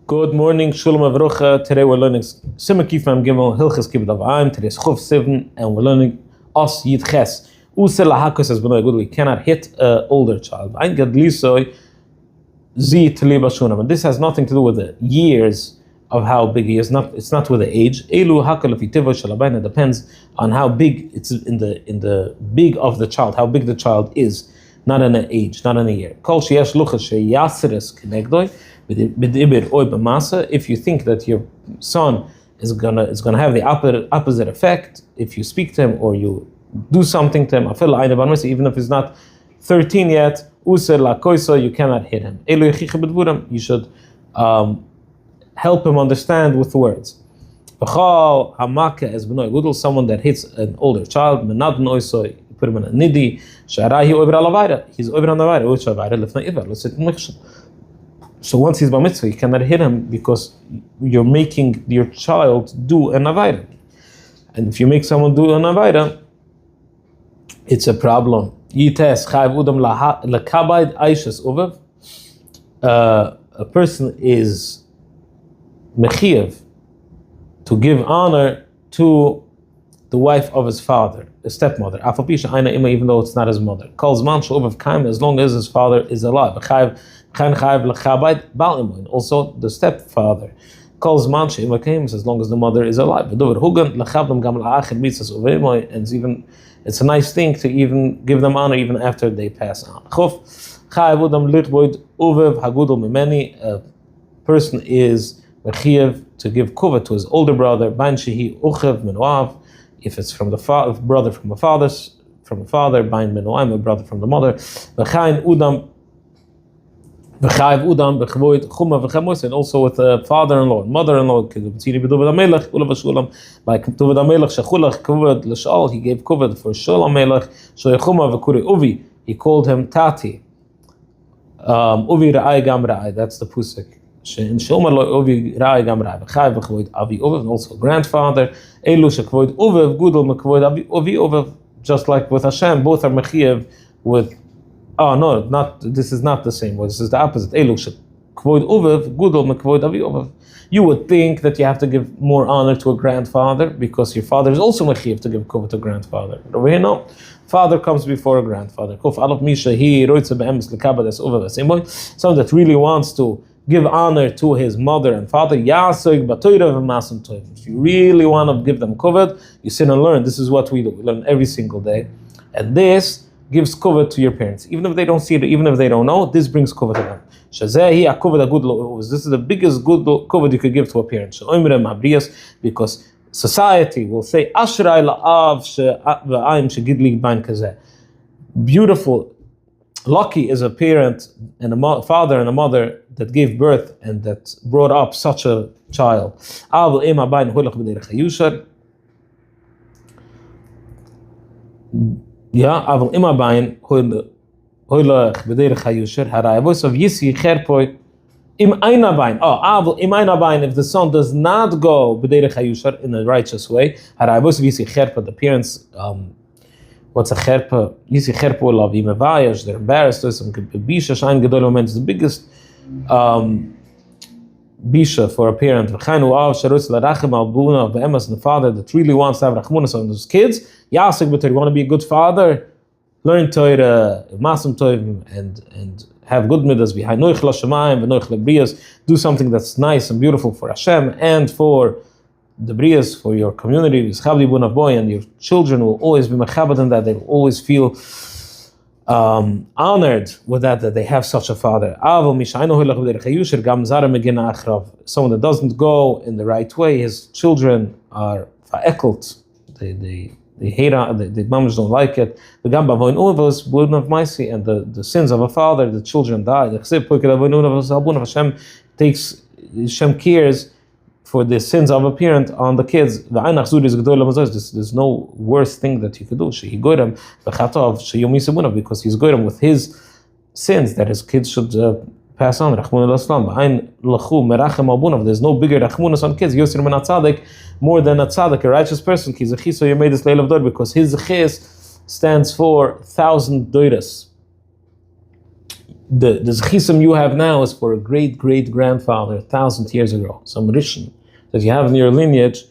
Good morning, Shalom Avrocha. Today we're learning Siman Kifam Gimel Hilchas Kibud Avayim. Today's Chuf 7, and we're learning Os Yid Ches. Usel Lahakos as B'nai Good. We cannot hit an older child. Ein Gadlisoy Zi Tli Bashunam. And this has nothing to do with the years of how big he is. It's not with the age. Elu Hakal Fitivo Shalabain. It depends on how big it's in the big of the child, how big the child is, not in an age, not in a year. Kol Sheyesh Luchas Sheyasres Kenegdoi. If you think that your son is gonna have the opposite effect, if you speak to him or you do something to him, even if he's not 13 yet, you cannot hit him. You should help him understand with words. Someone that hits an older child, put him in a nidi, he's over on the So once he's bar mitzvah, you cannot hit him because you're making your child do an avayda. And if you make someone do an avayda, it's a problem. A person is mechiyev to give honor to the wife of his father, a stepmother, even though it's not his mother. As long as his father is alive. Also the stepfather calls manche as long as the mother is alive. And it's a nice thing to even give them honor even after they pass on. A person is mechiyev to give kuvah to his older brother, if it's from the brother from a father, bain menoam, a brother from the mother, and also with the father-in-law and mother-in-law. Like David HaMelech, he gave kuvod for Shaul HaMelech. He called him Tati. Uvi ra'ai gam ra'ai. That's the pusik. And also grandfather. Just like with Hashem, both are mechiyev with. Oh no, this is not the same. This is the opposite. You would think that you have to give more honor to a grandfather because your father is also mechiyev to give kuvod to a grandfather. But over here, no. Father comes before a grandfather. Someone that really wants to give honor to his mother and father. If you really want to give them kuvod, you sit and learn. This is what we do. We learn every single day. And this gives kuvod to your parents. Even if they don't see it, even if they don't know, this brings kuvod to them. This is the biggest good kuvod you could give to a parent. Because society will say, beautiful, lucky is a parent and a father and a mother that gave birth and that brought up such a child. Aval imabayin hoylach b'derech hayusher harayavos of yisi cherpoi im einabayin. Aval im einabayin. If the son does not go b'derech hayusher in a righteous way, harayavos of yisi cherpa. The parents, what's a cherpa? Yisi cherpo lav imavayash. They're embarrassed. There's some bisha shain gedol moment. It's the biggest bisha for a parent. V'chainu av sharutz larachem al buna v'emas, the father that really wants to have rachmunas on those kids. Yasik b'Torah, you want to be a good father? Learn Torah, masam tovim, and have good midas behind noich l'shamayim v'noich l'brias. Do something that's nice and beautiful for Hashem and for the brias, for your community. And your children will always be mechabed in that. They will always feel honored with that they have such a father. Someone that doesn't go in the right way, his children are fa'ekelt. They hate it, the moms don't like it. And the sins of a father, the children die. Hashem cares for the sins of a parent on the kids. There's no worse thing that you could do. Because he's goyim with his sins that his kids should pass on. There's no bigger rachmunas on kids more than a tzaddik, a righteous person. Because his chis stands for 1,000 doiras. the zchisim you have now is for a great-great-grandfather 1,000 years ago. Some rishon that you have in your lineage,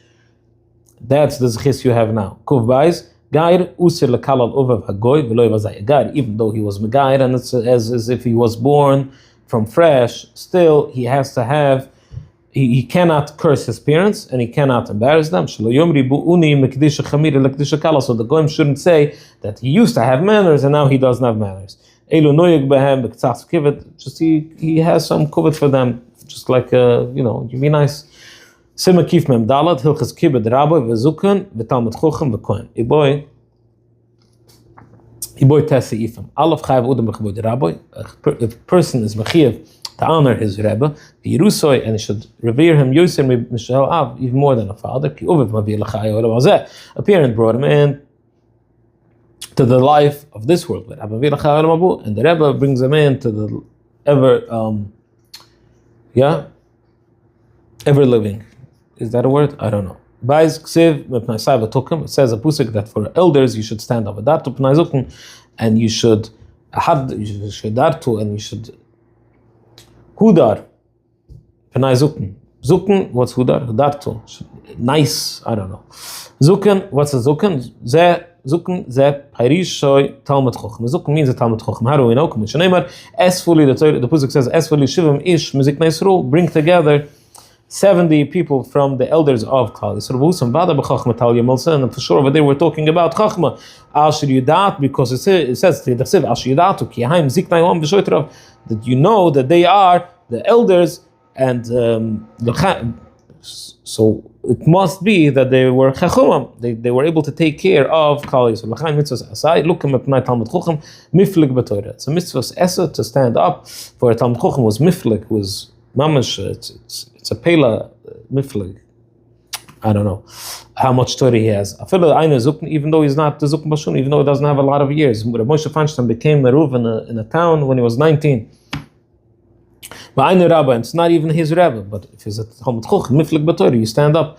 that's the zchis you have now. Kuv bais, gair usir lekalal ovav hagoy v'lo yvazay. Gair, even though he was megair, and it's as if he was born from fresh, still he has to have, he cannot curse his parents and he cannot embarrass them. So the goyim shouldn't say that he used to have manners and now he doesn't have manners. Just he has some kavod for them, just like you be nice. Siman kif mem dalad hilchas kibud rabbi vezukun ותלמיד חכם וכהן. Iboy tesi ifam. Alaf chayv udem b'kavod rabbi. If a person is mechiv to honor his Rebbe, v'yirusoy, and he should revere him, yoser mishal av, even more than a father. Ki uvev mavir l'chai olam hazeh. A parent brought him in to the life of this world, and the Rebbe brings him in to the ever living. Is that a word? I don't know. It says a pusik that for elders you should stand up and you should hudar pnai zukn. Zukn, what's hudar? Hudarto. Nice, I don't know. Zukn, what's a zukn? Zukn ze pairishoy talmid chochem. Zukn means a talmid chochem. How do we know? The pusik says esfuli shivim ish mizik neisrul, bring together 70 people from the elders of Klal Yisrael. And for sure over there we're talking about Chachma. Because it says that you know that they are the elders and so it must be that they were Chachumam. They were able to take care of Klal Yisrael. It's a mitzvah esa to stand up for a Talmid Chacham was miflik, was mamash, it's a pela miflig. I don't know how much Torah he has. Even though he's not the Zukn Bashun, even though he doesn't have a lot of years. Moshe Feinstein became a Ruv in a town when he was 19. But I know Rabbi, and it's not even his Rabbi, but if he's a Talmid Chacham, miflig b'Torah, you stand up.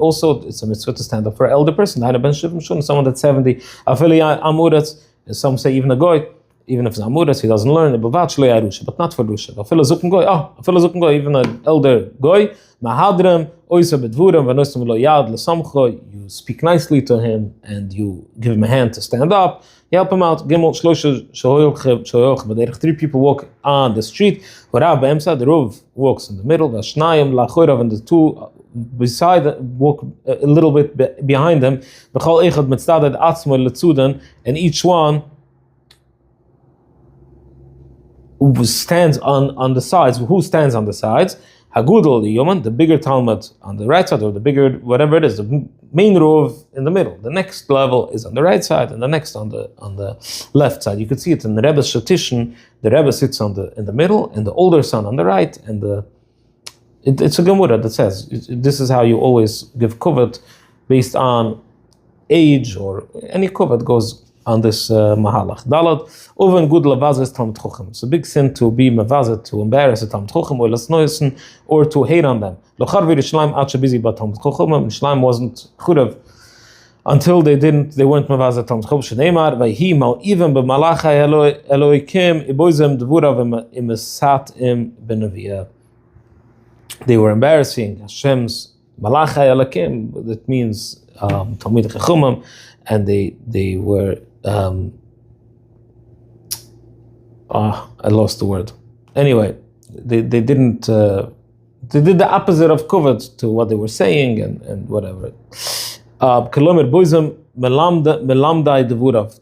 Also, it's a mitzvah to stand up for an elder person. Someone that's 70. Some say even a goy. Even if it's amuras, he doesn't learn it, but not for Rusha. Even an elder goy, you speak nicely to him and you give him a hand to stand up. You help him out. 3 people walk on the street. The Rov walks in the middle. And the 2 beside walk a little bit behind him. And each one who stands on the sides. Who stands on the sides? Hagudol, the Yoman, the bigger Talmud on the right side, or the bigger, whatever it is, the main row in the middle. The next level is on the right side, and the next on the left side. You could see it in the Rebbe's Shatishin. The Rebbe sits in the middle, and the older son on the right, and it's a Gemara that says this is how you always give kavod based on age, or any kavod goes on this mahalach. Dalad, oven good lavazes Talmid Chacham. It's a big sin to be mavazet, to embarrass a Talmid Chacham, or lasnoisen, or to hate on them. Lochar v'Yishleim acha busy about Talmid Chacham. Yishleim wasn't chudav until they weren't mavazet Talmid Chacham. Shneimar vayhi mal even b'malachai Eloikim iboizem dvurav imesat im benavia. They were embarrassing Hashem's malachai Elokim. That means Talmid Chacham, and they were. I lost the word. Anyway, they didn't. They did the opposite of kavod to what they were saying and whatever. Kilometer boizem melamdai devurav.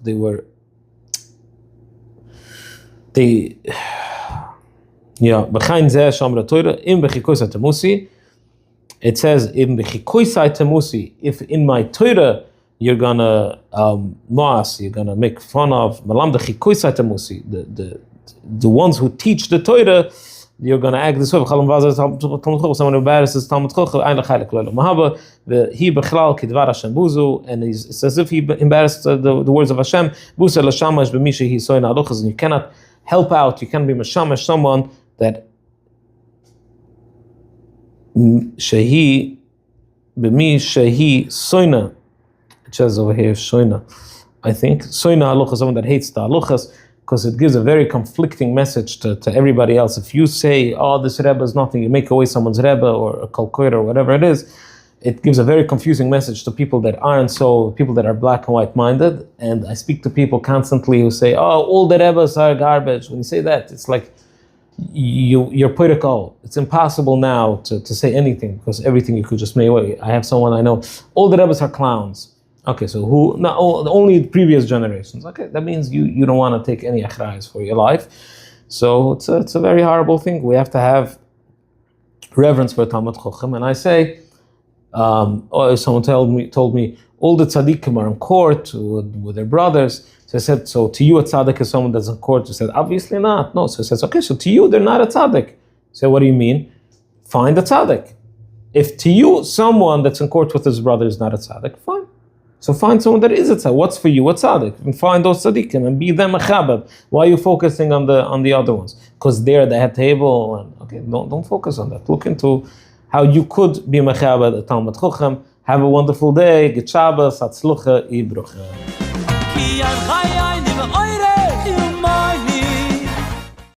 Behind zeh shamra Torah im bechikoisai temusi. It says im bechikoisai temusi. If in my Torah you're gonna noas, you're gonna make fun of the ones who teach the Torah, you're gonna act this way. Someone embarrasses Talmid Chacham, and it's as if he embarrassed the words of Hashem. And you cannot help out, you can't be mashamash someone that shehi b'mi shehi soina. It says over here, Shoina, I think. Shoina halacha, someone that hates the halachas. because it gives a very conflicting message to everybody else. If you say, oh, this Rebbe is nothing, you make away someone's Rebbe or a Kalkoid or whatever it is, it gives a very confusing message to people that aren't people that are black and white minded. And I speak to people constantly who say, oh, all the Rebbes are garbage. When you say that, it's like, you're political. It's impossible now to say anything because everything you could just make away. I have someone I know, all the Rebbes are clowns. Okay, so only previous generations. Okay, that means you don't want to take any achrayas for your life. So it's a very horrible thing. We have to have reverence for Talmud Chochem. And I say, someone told me all the tzaddikim are in court with their brothers. So I said, so to you a tzaddik is someone that's in court? I said, obviously not. No. So I said, okay, so to you they're not a tzaddik. So what do you mean? Find a tzaddik. If to you someone that's in court with his brother is not a tzaddik, fine. So find someone that is a tzaddik. What's for you a tzaddik? And find those tzaddikim and be them a chabad. Why are you focusing on the other ones? Because they're the head table. And okay, don't focus on that. Look into how you could be mechabed at Talmud Chochem. Have a wonderful day. Get Shabbos, Hatzlucha, Ibrucha.